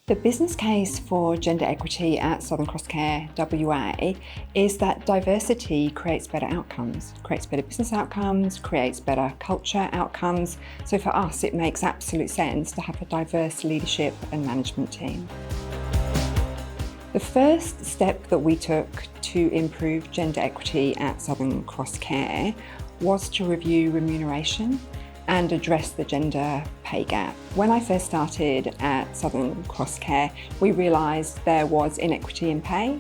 The business case for gender equity at Southern Cross Care WA is that diversity creates better outcomes, creates better business outcomes, creates better culture outcomes. So for us, it makes absolute sense to have a diverse leadership and management team. The first step that we took to improve gender equity at Southern Cross Care was to review remuneration and address the gender pay gap. When I first started at Southern Cross Care, we realised there was inequity in pay,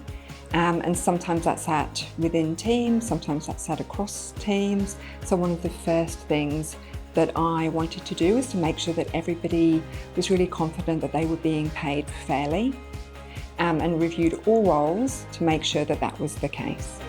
and sometimes that sat within teams, sometimes that sat across teams. So one of the first things that I wanted to do was to make sure that everybody was really confident that they were being paid fairly, and reviewed all roles to make sure that that was the case.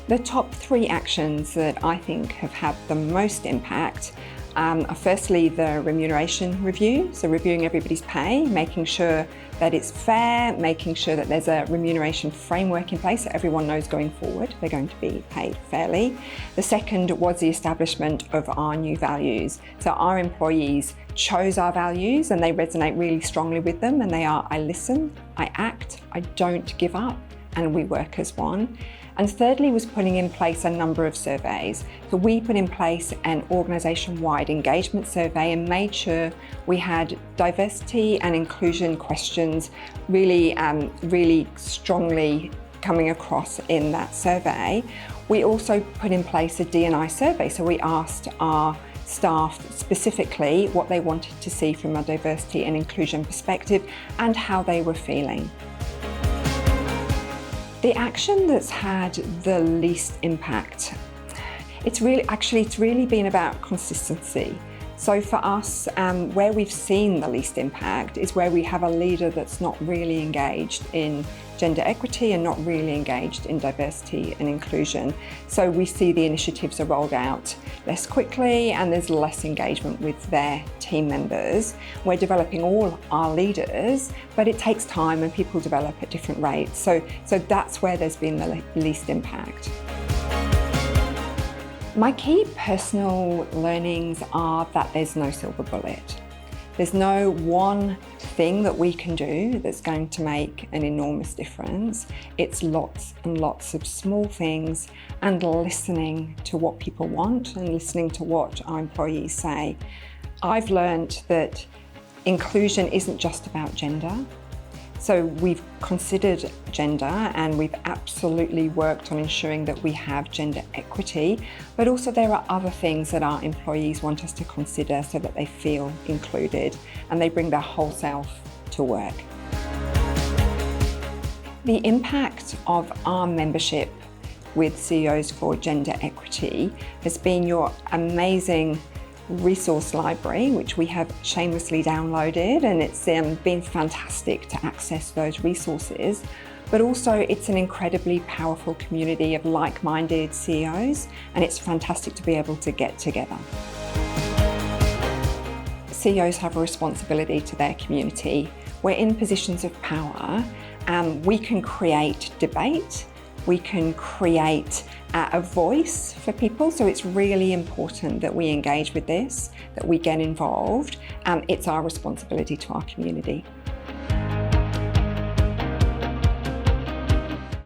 The top three actions that I think have had the most impact are firstly the remuneration review, so reviewing everybody's pay, making sure that it's fair, making sure that there's a remuneration framework in place so everyone knows going forward they're going to be paid fairly. The second was the establishment of our new values. So our employees chose our values and they resonate really strongly with them, and they are: I listen, I act, I don't give up, and we work as one. And thirdly was putting in place a number of surveys. So we put in place an organisation-wide engagement survey and made sure we had diversity and inclusion questions really strongly coming across in that survey. We also put in place a D&I survey. So we asked our staff specifically what they wanted to see from a diversity and inclusion perspective and how they were feeling. The action that's had the least impact, it's really been about consistency. So for us, where we've seen the least impact is where we have a leader that's not really engaged in gender equity and not really engaged in diversity and inclusion. So we see the initiatives are rolled out less quickly and there's less engagement with their team members. We're developing all our leaders, but it takes time and people develop at different rates. So that's where there's been the least impact. My key personal learnings are that there's no silver bullet. There's no one thing that we can do that's going to make an enormous difference. It's lots and lots of small things and listening to what people want and listening to what our employees say. I've learned that inclusion isn't just about gender. So we've considered gender and we've absolutely worked on ensuring that we have gender equity, but also there are other things that our employees want us to consider so that they feel included and they bring their whole self to work. The impact of our membership with CEOs for Gender Equity has been your amazing resource library, which we have shamelessly downloaded, and it's been fantastic to access those resources. But also it's an incredibly powerful community of like-minded CEOs, and it's fantastic to be able to get together. CEOs have a responsibility to their community. We're in positions of power, and we can create debate, we can create a voice for people. So it's really important that we engage with this, that we get involved. It's our responsibility to our community.